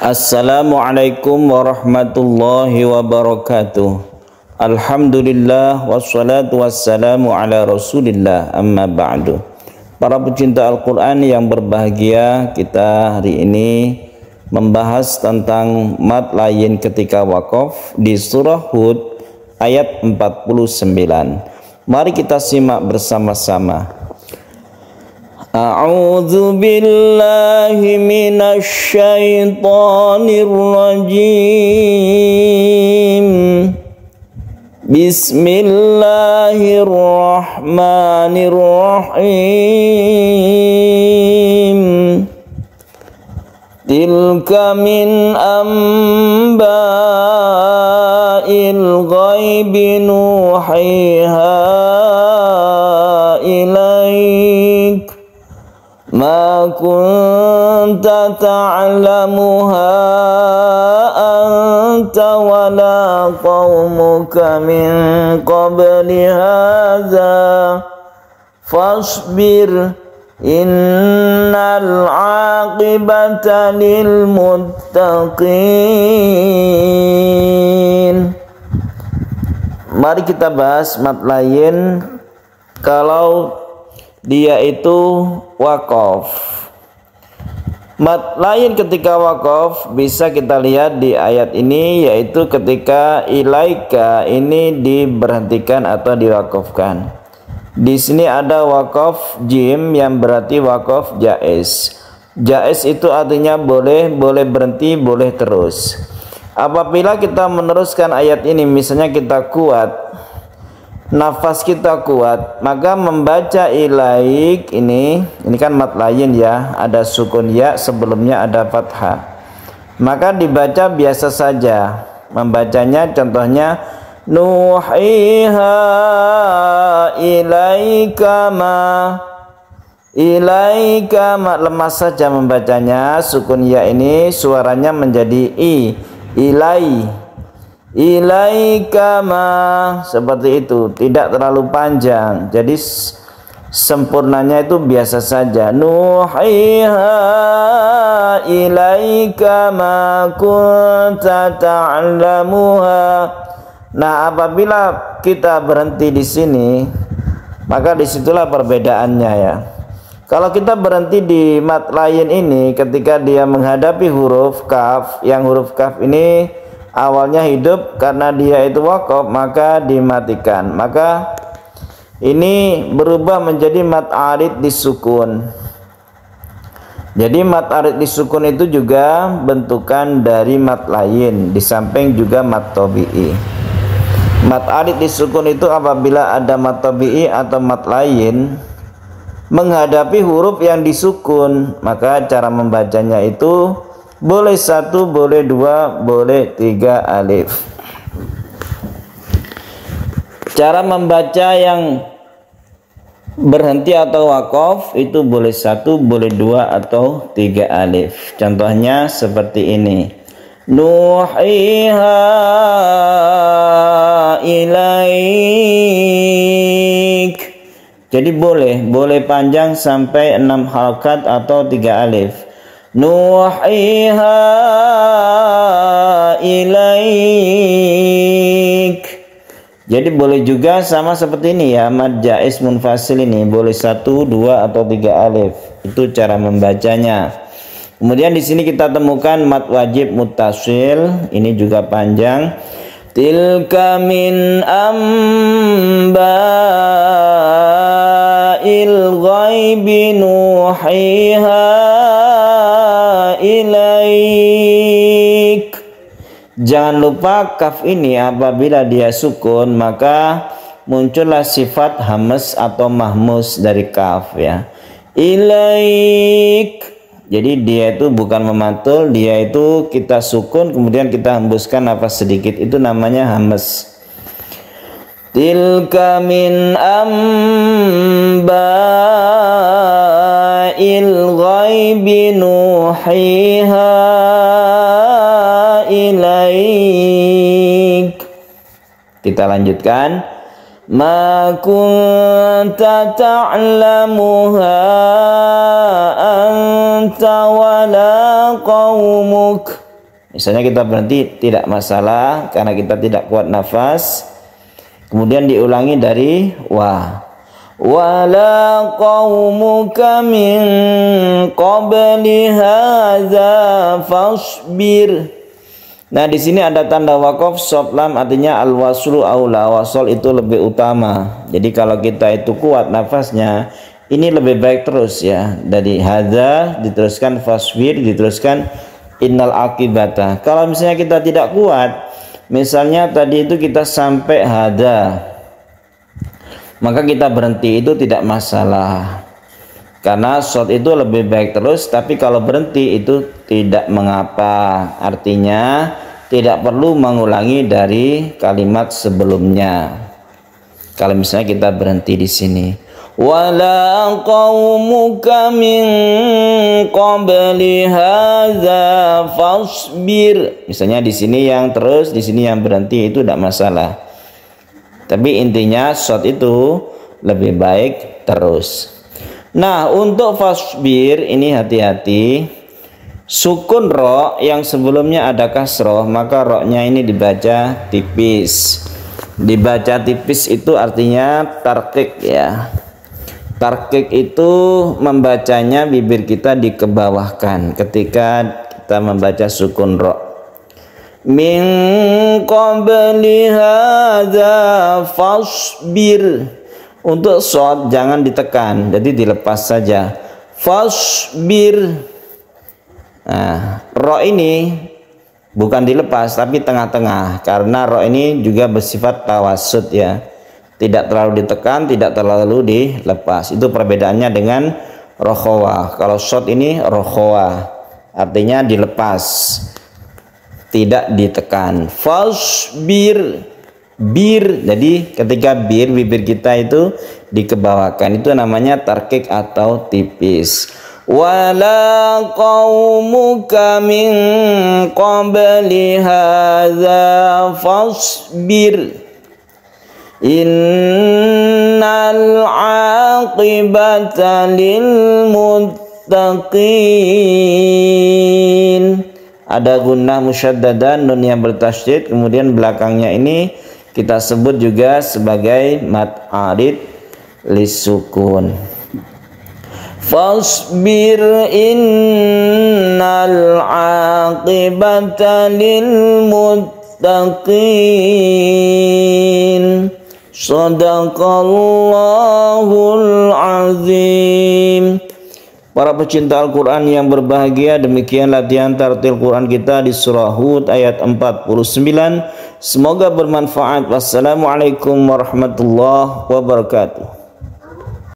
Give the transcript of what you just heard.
Assalamualaikum warahmatullahi wabarakatuh. Alhamdulillah wassalatu wassalamu ala rasulillah, amma ba'du. Para pecinta Al-Quran yang berbahagia, kita hari ini membahas tentang mad lain ketika wakaf di surah Hud ayat 49. Mari kita simak bersama-sama. A'udzu billahi minasy syaithanir rajim. Bismillahirrahmanirrahim. Tilka min amba'il ghaibi nuhiha ilaik ma kunta ta'lamuha anta wala qaumuka min qabli hadza fasbir innal aqibata lil muttaqin. Mari kita bahas mad lain kalau dia itu wakaf. Mad lain ketika wakaf bisa kita lihat di ayat ini, yaitu ketika ilaika ini diberhentikan atau diwakafkan. Di sini ada wakaf jim yang berarti wakaf jaiz. Jaiz itu artinya boleh berhenti, boleh terus. Apabila kita meneruskan ayat ini, misalnya kita kuat, nafas kita kuat, maka membaca ilaik ini kan mad lain ya, ada sukun ya, sebelumnya ada fathah, maka dibaca biasa saja membacanya. Contohnya nuhiha ilaika ma lemas saja membacanya, sukun ya ini suaranya menjadi ilai ilaika ma, seperti itu, tidak terlalu panjang, jadi sempurnanya itu biasa saja. Nuhiha ilaika ma kunta ta'lamuha. Nah, apabila kita berhenti di sini, maka disitulah perbedaannya ya. Kalau kita berhenti di mad lain ini ketika dia menghadapi huruf kaf, yang huruf kaf ini awalnya hidup karena dia itu wakaf, maka dimatikan, maka ini berubah menjadi mad arid disukun. Jadi mad arid disukun itu juga bentukan dari mad lain, di samping juga mad tabi'i. Mad arid disukun itu apabila ada mad tabi'i atau mad lain menghadapi huruf yang disukun, maka cara membacanya itu boleh 1, boleh 2, boleh 3 alif. Cara membaca yang berhenti atau wakaf itu boleh 1, boleh 2 atau 3 alif. Contohnya seperti ini. Nuhiha ilaik. Jadi boleh panjang sampai 6 harakat atau 3 alif. Nuhiha ilaik. Jadi boleh juga sama seperti ini ya, mad jaiz munfasil ini boleh 1, 2 atau 3 alif. Itu cara membacanya. Kemudian di sini kita temukan mad wajib muttasil, ini juga panjang. Tilka min amba'il ghaibi nuhiha ilaik. Jangan lupa kaf ini apabila dia sukun, maka muncullah sifat hamas atau mahmus dari kaf ya. Ilaik. Jadi dia itu bukan memantul, dia itu kita sukun kemudian kita hembuskan nafas sedikit, itu namanya hamas. Tilka min amba'il ghaibi nuhiha ilaik. Kita lanjutkan. Ma kunta ta'lamuha anta wala qaumuk Misalnya kita berhenti tidak masalah karena kita tidak kuat nafas. Kemudian diulangi dari wa. Wala qaumuka min qabli hadza fasbir. Nah, di sini ada tanda wakaf short lam, artinya al waslu aula, wasol itu lebih utama. Jadi kalau kita itu kuat nafasnya, ini lebih baik terus ya. Dari hadza diteruskan fasbir, diteruskan innal akibata. Kalau misalnya kita tidak kuat, misalnya tadi itu kita sampai hada, maka kita berhenti itu tidak masalah, karena short itu lebih baik terus. Tapi kalau berhenti itu tidak mengapa, artinya tidak perlu mengulangi dari kalimat sebelumnya. Kalau misalnya kita berhenti di sini, wala qaumuka min qabli hadza fasbir. Misalnya di sini yang terus, di sini yang berhenti, itu tidak masalah. Tapi intinya short itu lebih baik terus. Nah, untuk fasbir ini hati-hati. Sukun ro yang sebelumnya ada kasroh, maka ro-nya ini dibaca tipis. Dibaca tipis itu artinya tarkik ya. Tarkik itu membacanya bibir kita dikebawahkan ketika kita membaca sukun ro. Min qabli hadza fasbir. Untuk short jangan ditekan, jadi dilepas saja. Fasbir. Nah, ro ini bukan dilepas tapi tengah-tengah, karena ro ini juga bersifat tawassut ya. Tidak terlalu ditekan, tidak terlalu dilepas. Itu perbedaannya dengan rokhawah. Kalau short ini rokhawah, artinya dilepas, tidak ditekan. Fasbir, bir. Jadi ketika bibir kita itu dikebawahkan, itu namanya tarkik atau tipis. Wala qaumuka min qabli hadza fasbir. Innal aqibata lil muttaqin. Ada gunnah musyaddadan, nun yang bertasydid, kemudian belakangnya ini kita sebut juga sebagai mad arid lisukun. Fasbir innal aqibata lil muttaqin. Shadaqallahul azim. Para pecinta Al-Quran yang berbahagia, demikian latihan tartil Quran kita di surah Hud ayat 49. Semoga bermanfaat. Wassalamualaikum warahmatullahi wabarakatuh.